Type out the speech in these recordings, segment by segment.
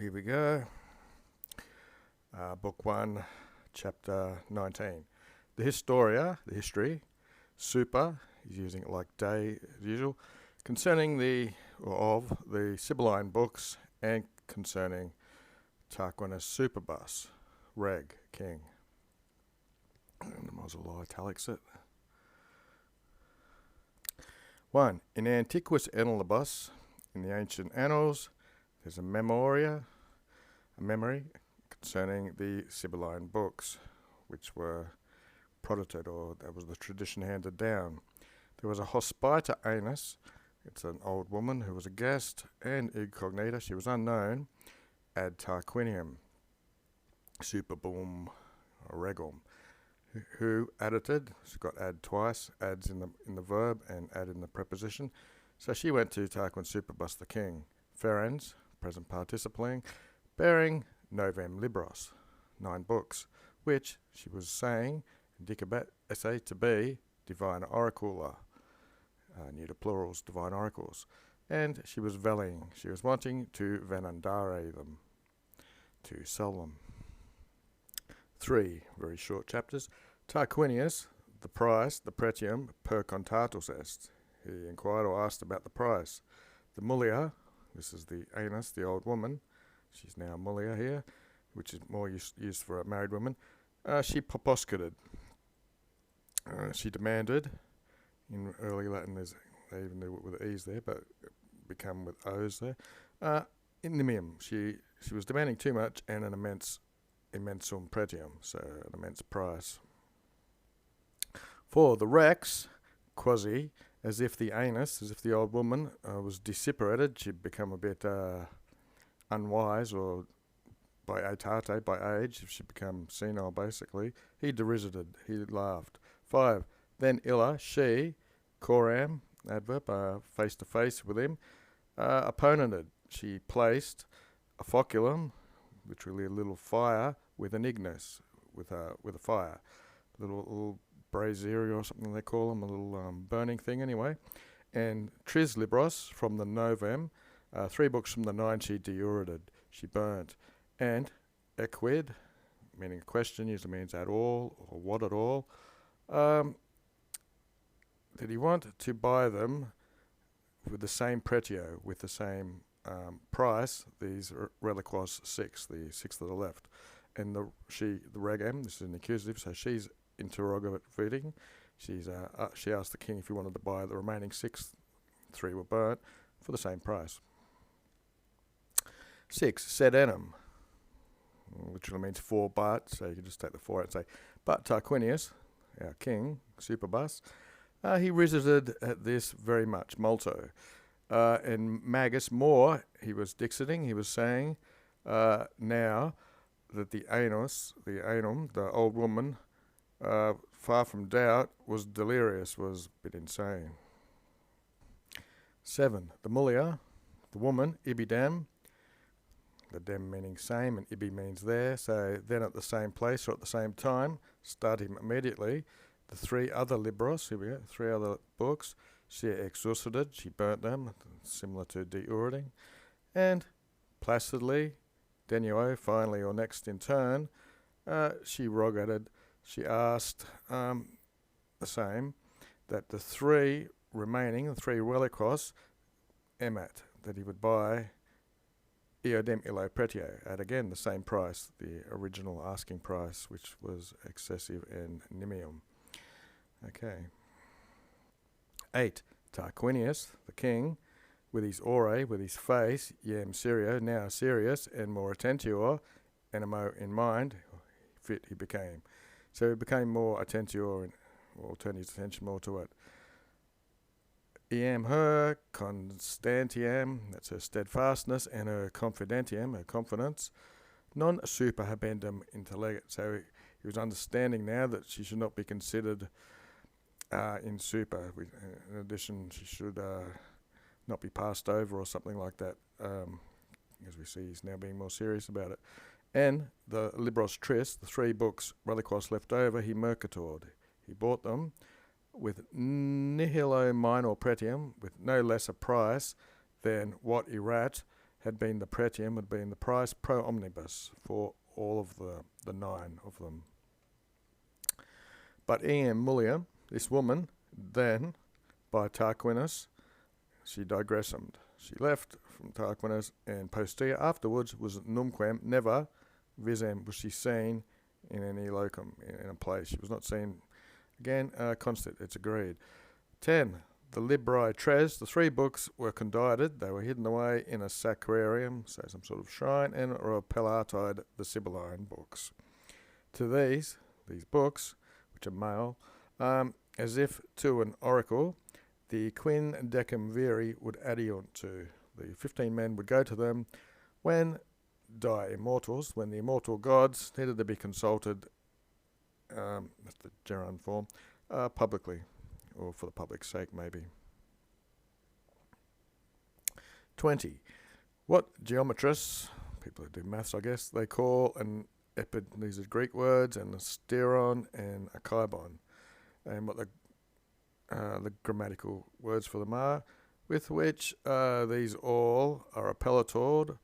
here we go. Book 1, chapter 19. The Historia, the history, super, he's using it like day as usual, concerning of the Sibylline books and concerning Tarquinius Superbus, Reg, king. And I might as well italics it. 1. In Antiquus Annalibus, in the ancient annals, there's a memory concerning the Sibylline books, which were prodigated, or that was the tradition handed down. There was a hospita anus, it's an old woman who was a guest, and incognita, she was unknown, ad Tarquinium, superbum regum, who edited, she's got ad twice, adds in the verb and add in the preposition. So she went to Tarquin Superbus the king, ferens, present participling, bearing novem libros, 9 books, which she was saying, indicabat esse to be divine oracula, neuter plurals, divine oracles, and she was velling, she was wanting to venandare them, to sell them. 3 very short chapters. Tarquinius, the price, the pretium per contatus est. He inquired or asked about the price. The mulia, this is the anus, the old woman, she's now mulia here, which is more used for a married woman. She proposcated. She demanded, in early Latin they even do it with E's there, but become with O's there. Inimium, she was demanding too much and an immensum pretium, so an immense price. 4. The rex, quasi, as if the anus, as if the old woman was desiperated, she'd become a bit unwise, or by aetate, by age, if she'd become senile basically. He derisited, he laughed. 5. Then illa, she, coram, adverb, face to face with him, opponented. She placed a foculum, literally a little fire, with an ignis, with a fire, little brazier or something they call them, a little burning thing anyway. And tris libros from the novem, 3 books from the 9 she diurided, she burnt. And equid, meaning a question, usually means at all or what at all. Did he want to buy them with the same pretio, with the same price, these reliquos 6, the 6 that are left. And the regem, this is an accusative, so she's interrogating. She asked the king if he wanted to buy the remaining 6, 3 were burnt, for the same price. 6. Sed enim, which means 4 but, so you can just take the 4 out and say, but Tarquinius, our king, Superbus, he visited at this very much, multo. And Magus more, he was dixiting, he was saying, now that the anum, the old woman, far from doubt, was delirious, was a bit insane. 7. The mulia, the woman, ibidem, the dem meaning same and ibi means there, so then at the same place or at the same time, start him immediately. The 3 other libros, here we go, 3 other books, she exorcited, she burnt them, similar to deuriding, and placidly, denuo, finally or next in turn, she rogated, she asked the same, that the 3 remaining, the 3 reliquos, emat, that he would buy eodem illo pretio, at again the same price, the original asking price, which was excessive and nimium. Okay. 8. Tarquinius, the king, with his ore, with his face, iam serio, now serious, and more attentior, animo in mind, fit he became. So he became more attentior, or turned his attention more to it. Iam her constantiam, that's her steadfastness, and her confidentiam, her confidence, non super habendum intellegit. So he was understanding now that she should not be considered in super. In addition, she should not be passed over or something like that. As we see, he's now being more serious about it. And the libros tris, the 3 books reliquos left over, he mercatored. He bought them with nihilo minor pretium, with no less a price than what erat had been the pretium, had been the price pro omnibus for all of the 9 of them. But Eam Mulliam, this woman, then, by Tarquinius, she digressummed. She left from Tarquinius, and postea afterwards was numquam, never visem was she seen in any locum, in a place. She was not seen again, constant, it's agreed. 10. The Libri Tres, the 3 books were condited, they were hidden away in a sacrarium, so some sort of shrine, and or pelatide, the Sibylline books. To these books, which are male, as if to an oracle, the quin decemviri would adeunt to. The 15 men would go to them when die immortals, when the immortal gods needed to be consulted, that's the gerund form, publicly, or for the public's sake maybe. 20. What geometrists, people who do maths I guess, they call an these are Greek words, and a steron and a kybon, and what the grammatical words for them are, with which these all are appellatored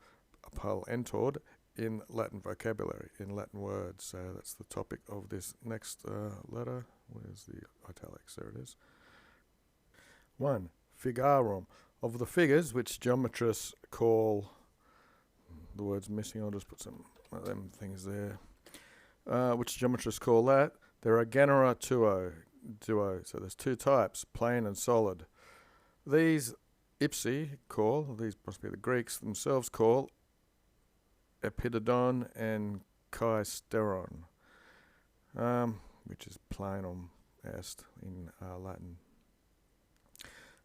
in Latin vocabulary, in Latin words. So that's the topic of this next letter. Where's the italics? There it is. 1. Figarum. Of the figures which geometrists call, the word's missing, I'll just put some of them things there, which geometrists call that, there are genera duo, so there's 2 types, plane and solid. These ipsi call, these must be the Greeks themselves call, epidodon and chisteron, which is planum est in Latin.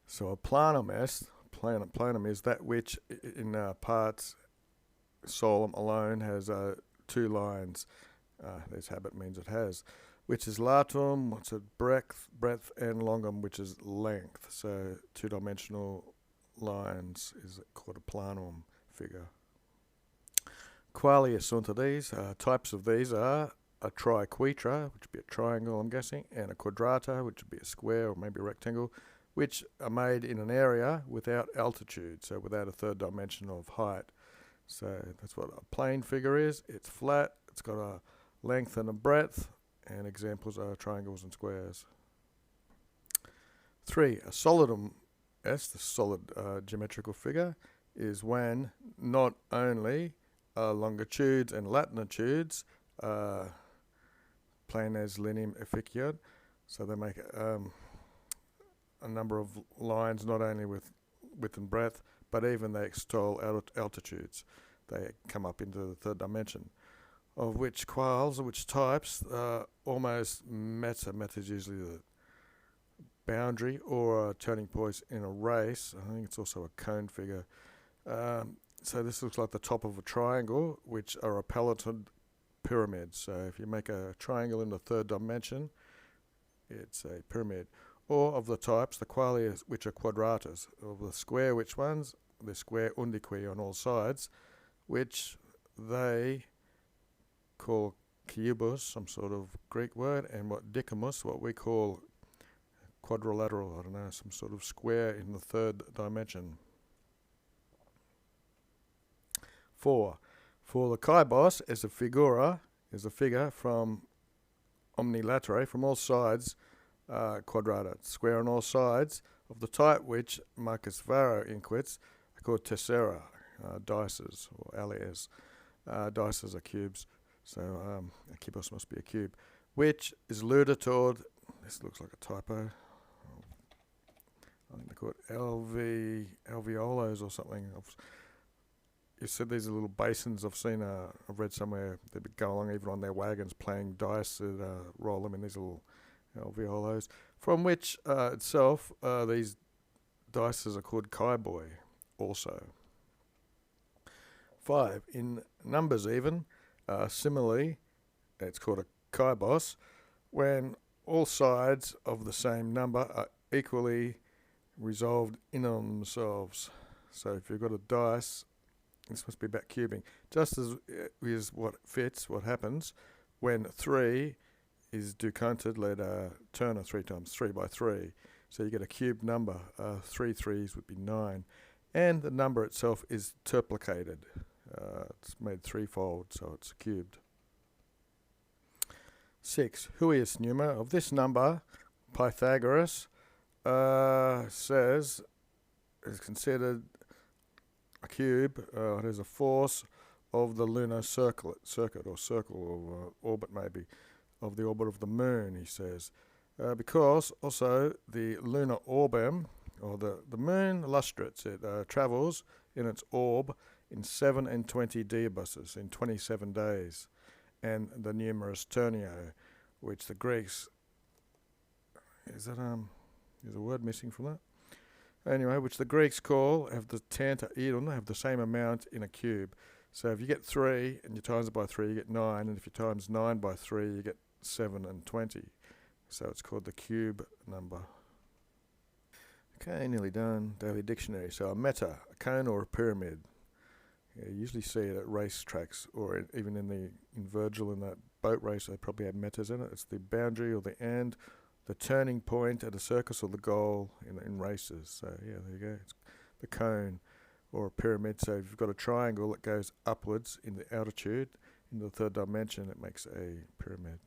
So a planum est, planum is that which in parts solum alone has 2 lines. This habit means it has, which is latum, what's it, breadth, and longum, which is length. So 2-dimensional lines is called a planum figure. Qualia sunt these? Types of these are a triquetra, which would be a triangle I'm guessing, and a quadrata, which would be a square or maybe a rectangle, which are made in an area without altitude, so without a 3rd dimension of height. So that's what a plane figure is. It's flat, it's got a length and a breadth, and examples are triangles and squares. 3. A solidum est, the solid geometrical figure, is when not only longitudes and latitudes, planes lineam efficiat, so they make a number of lines not only with width and breadth, but even they extol altitudes. They come up into the 3rd dimension. Of which quals, or which types, almost meta is usually the boundary or a turning point in a race. I think it's also a cone figure. So this looks like the top of a triangle, which are appellated pyramids. So if you make a triangle in the 3rd dimension, it's a pyramid. Or of the types, the qualia, which are quadratas. Of the square, which ones? The square undique on all sides, which they call cubus, some sort of Greek word, and what dicomus, what we call quadrilateral, I don't know, some sort of square in the 3rd dimension. 4. For the kybos is a figura, is a figure from omnilatere, from all sides, quadrata, square on all sides, of the type which Marcus Varro inquits are called tessera, dices, or alias. Dices are cubes, so a kybos must be a cube, which is ludator, this looks like a typo, I think they call it alveolos or something. You said these are little basins. I've seen, I've read somewhere they would go along even on their wagons playing dice that roll them in these little alveolos, from which itself these dices are called kyboi also. 5. In numbers even, similarly, it's called a kybos, when all sides of the same number are equally resolved in themselves. So if you've got a dice, this must be about cubing. Just as is what fits, what happens when 3 is ducanted, let Turner 3 times 3 by 3. So you get a cubed number. 3 3s would be 9. and the number itself is terplicated. It's made threefold, so it's cubed. 6. Huius Numa. Of this number, Pythagoras says is considered a cube. It has a force of the lunar circuit or orbit maybe, of the orbit of the moon, he says. Because also the lunar orbem, or the moon lustrates, it travels in its orb in 7 and 20 diabuses, in 27 days. And the numerus ternio, which the Greeks, is a word missing from that? Anyway, which the Greeks have the tanta edon, have the same amount in a cube. So if you get 3 and you times it by 3, you get 9, and if you times 9 by 3, you get 7 and 20. So it's called the cube number. Okay, nearly done. Daily dictionary. So a meta, a cone or a pyramid. Yeah, you usually see it at race tracks, or even in Virgil in that boat race, they probably have metas in it. It's the boundary or the turning point at a circus or the goal in races. So yeah, there you go. It's the cone or a pyramid. So if you've got a triangle that goes upwards in the altitude, in the third dimension, it makes a pyramid.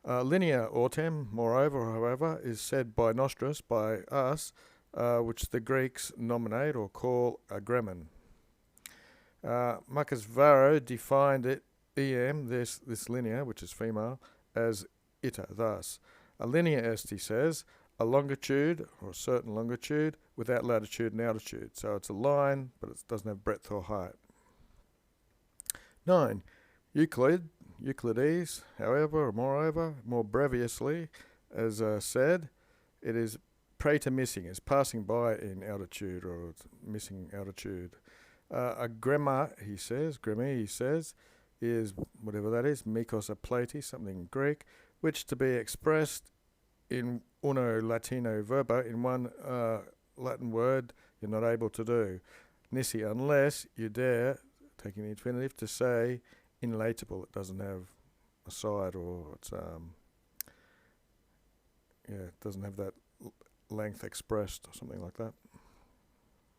Linea autem, moreover, however, is said by Nostres, by us, which the Greeks nominate or call a gremon. Marcus Varro defined it, this linea, which is female, as ita, thus. A linea est, he says, a longitude, or a certain longitude, without latitude and altitude. So it's a line, but it doesn't have breadth or height. 9. Euclides, however, or moreover, more breviously, as said, it is praetermissing, is passing by in altitude, or missing altitude. A gremma, he says, is whatever that is, mikos aplati, something Greek, which to be expressed in uno latino verbo, in one Latin word, you're not able to do. Nisi, unless you dare, taking the infinitive, to say inlatable. It doesn't have a side, or it's it doesn't have that length expressed, or something like that.